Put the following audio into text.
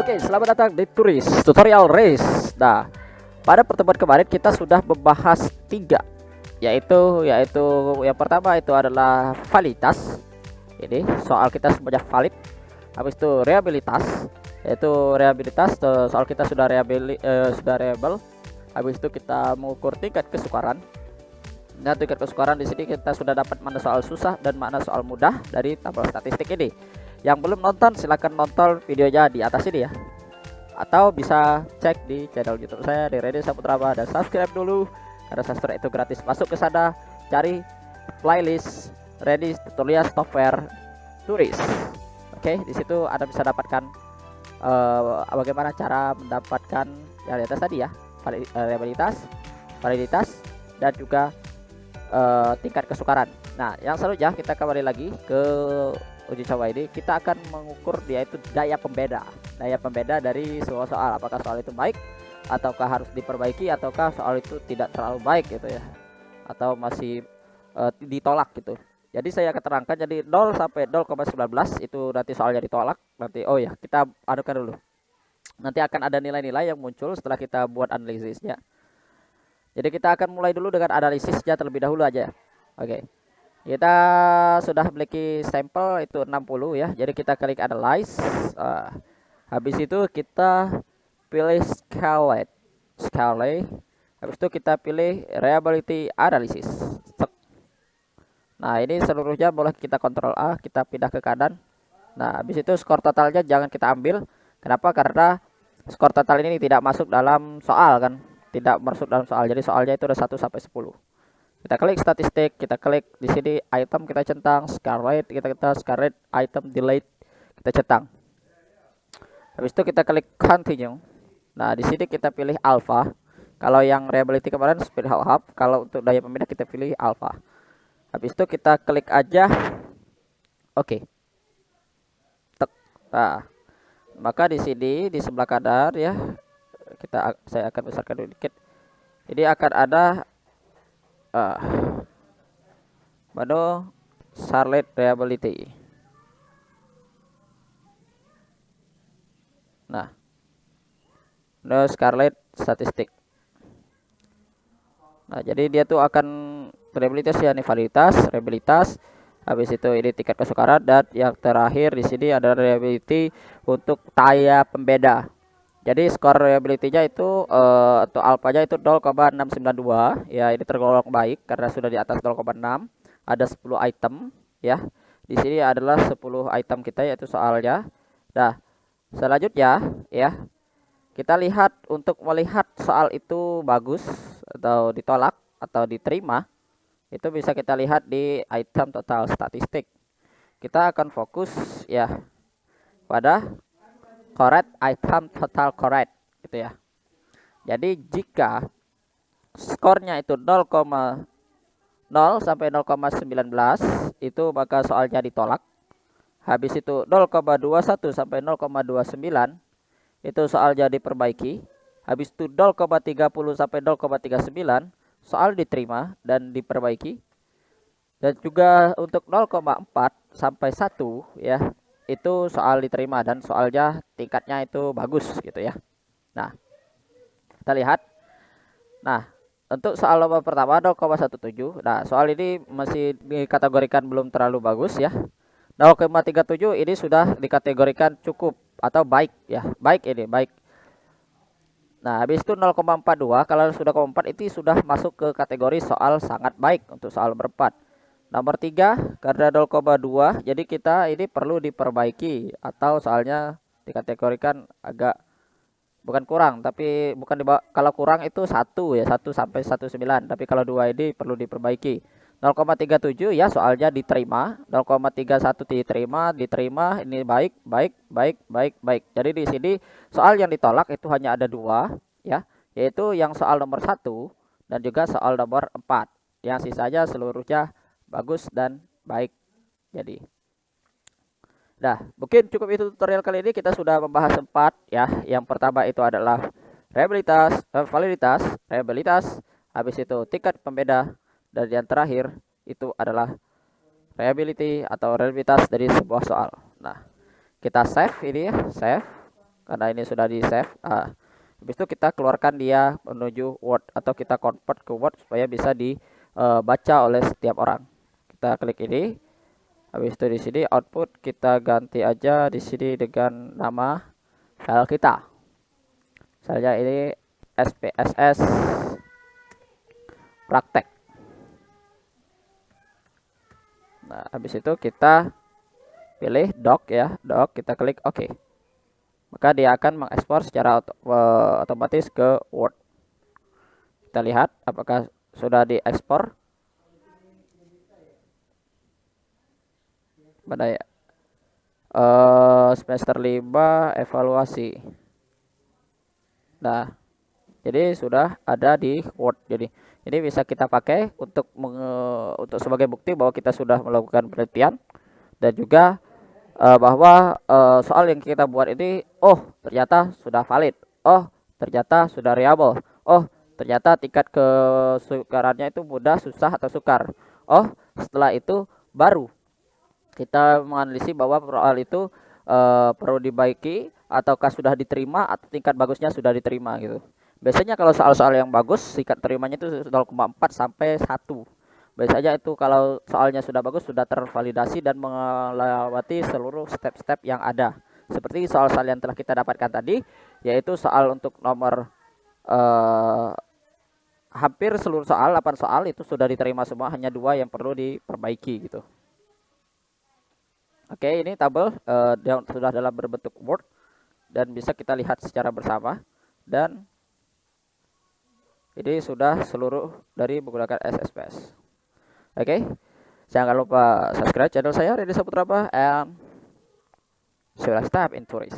Oke, selamat datang di Turis Tutorial Race. Nah, pada pertemuan kemarin kita sudah membahas tiga, yaitu yang pertama itu adalah validitas. Ini soal kita semuanya valid. Habis itu reliabilitas, yaitu reliabilitas soal kita sudah reliable. Habis itu kita mengukur tingkat kesukaran. Nah, tingkat kesukaran di sini kita sudah dapat mana soal susah dan mana soal mudah dari tabel statistik ini. Yang belum nonton silahkan nonton videonya di atas ini ya, atau bisa cek di channel YouTube saya di Redi Saputra dan subscribe dulu karena subscribe itu gratis. Masuk ke sana, cari playlist Redi Tutorial Software Turis. Oke, di situ Anda bisa dapatkan bagaimana cara mendapatkan yang di atas tadi ya, validitas dan juga tingkat kesukaran. Nah, yang selanjutnya kita kembali lagi ke uji coba ini. Kita akan mengukur dia itu daya pembeda dari sebuah soal, apakah soal itu baik ataukah harus diperbaiki, ataukah soal itu tidak terlalu baik gitu ya, atau masih ditolak gitu. Jadi saya akan terangkan, jadi 0 sampai 0,19 itu nanti soalnya ditolak nanti. Oh ya, kita adukan dulu, nanti akan ada nilai-nilai yang muncul setelah kita buat analisisnya. Jadi kita akan mulai dulu dengan analisisnya terlebih dahulu aja. Oke, kita sudah memiliki sampel itu 60 ya. Jadi kita klik analyze. Habis itu kita pilih scale. Habis itu kita pilih reliability analysis. Nah, ini seluruhnya boleh kita kontrol A, kita pindah ke kanan. Nah, habis itu skor totalnya jangan kita ambil. Kenapa? Karena skor total ini tidak masuk dalam soal kan. Tidak masuk dalam soal. Jadi soalnya itu ada 1 sampai 10. Kita klik statistik, kita klik di sini item, kita centang scar rate, kita scar rate item delete, kita centang. Habis itu kita klik continue. Nah, di sini kita pilih alpha. Kalau yang reliability kemarin pilih half, kalau untuk daya pembeda kita pilih alpha. Habis itu kita klik aja oke. Nah, maka di sini di sebelah kanan ya, saya akan besarkan dulu dikit. Jadi akan ada menu Charlotte reliability. Nah, menu Scarlet statistik. Nah, jadi dia tuh akan reliabilitas ya, nih reliabilitas. Habis itu ini tingkat kesukaran, dan yang terakhir di sini ada reliability untuk daya pembeda. Jadi skor reliability-nya itu untuk alfanya itu 0,692 ya, ini tergolong baik karena sudah di atas 0,6. Ada 10 item ya. Di sini adalah 10 item kita yaitu soalnya. Nah, selanjutnya ya, kita lihat untuk melihat soal itu bagus atau ditolak atau diterima, itu bisa kita lihat di item total statistik. Kita akan fokus ya pada correct item total correct gitu ya. Jadi jika skornya itu 0,0 sampai 0,19 itu maka soalnya ditolak. Habis itu 0,21 sampai 0,29 itu soalnya diperbaiki. Habis itu 0,30 sampai 0,39 soal diterima dan diperbaiki. Dan juga untuk 0,4 sampai 1 ya, itu soal diterima dan soalnya tingkatnya itu bagus gitu ya. Nah, kita lihat. Nah, untuk soal nomor pertama 0,17. Nah, soal ini masih dikategorikan belum terlalu bagus ya. 0,37 ini sudah dikategorikan cukup atau baik ya. Baik, ini baik. Nah, habis itu 0,42, kalau sudah 0,4 itu sudah masuk ke kategori soal sangat baik untuk soal nomor 4. Nomor 3 karena 0,2 jadi kita ini perlu diperbaiki atau soalnya dikategorikan agak bukan kurang, tapi bukan kalau kurang itu 1 ya, 1 sampai 1,9, tapi kalau 2 ini perlu diperbaiki. 0,37 ya soalnya diterima, 0,31 diterima, ini baik. Jadi di sini soal yang ditolak itu hanya ada 2 ya, yaitu yang soal nomor 1 dan juga soal nomor 4. Yang sisanya seluruhnya bagus dan baik. Jadi nah, mungkin cukup itu tutorial kali ini. Kita sudah membahas 4 ya. Yang pertama itu adalah validitas, reliabilitas, habis itu tingkat pembeda, dan yang terakhir itu adalah reliability atau reliabilitas dari sebuah soal. Nah, kita save ini ya, save. karena ini sudah di save. Habis itu kita keluarkan dia menuju Word atau kita convert ke Word supaya bisa dibaca oleh setiap orang. Kita klik ini. Habis itu di sini output kita ganti aja di sini dengan nama file kita. Misalnya ini SPSS praktek. Nah, habis itu kita pilih doc ya, doc, kita klik OK. Maka dia akan mengekspor secara otomatis ke Word. Kita lihat apakah sudah diekspor. Mana ya? Semester 5 evaluasi. Nah, jadi sudah ada di Word. Jadi ini bisa kita pakai untuk sebagai bukti bahwa kita sudah melakukan penelitian, dan juga bahwa soal yang kita buat ini ternyata sudah valid, ternyata sudah reliable, ternyata tingkat kesukarannya itu mudah, susah, atau sukar. Setelah itu baru kita menganalisis bahwa soal itu perlu dibaiki ataukah sudah diterima, atau tingkat bagusnya sudah diterima gitu. Biasanya kalau soal-soal yang bagus, tingkat terimanya itu 0,4 sampai 1. Biasanya itu kalau soalnya sudah bagus, sudah tervalidasi dan melewati seluruh step-step yang ada. Seperti soal-soal yang telah kita dapatkan tadi, yaitu soal untuk nomor hampir seluruh soal, 8 soal itu sudah diterima semua, hanya 2 yang perlu diperbaiki gitu. Oke, ini tabel sudah dalam berbentuk Word dan bisa kita lihat secara bersama, dan ini sudah seluruh dari menggunakan SPSS. Oke, jangan lupa subscribe channel saya Redi Saputra, and see you next time in Turis.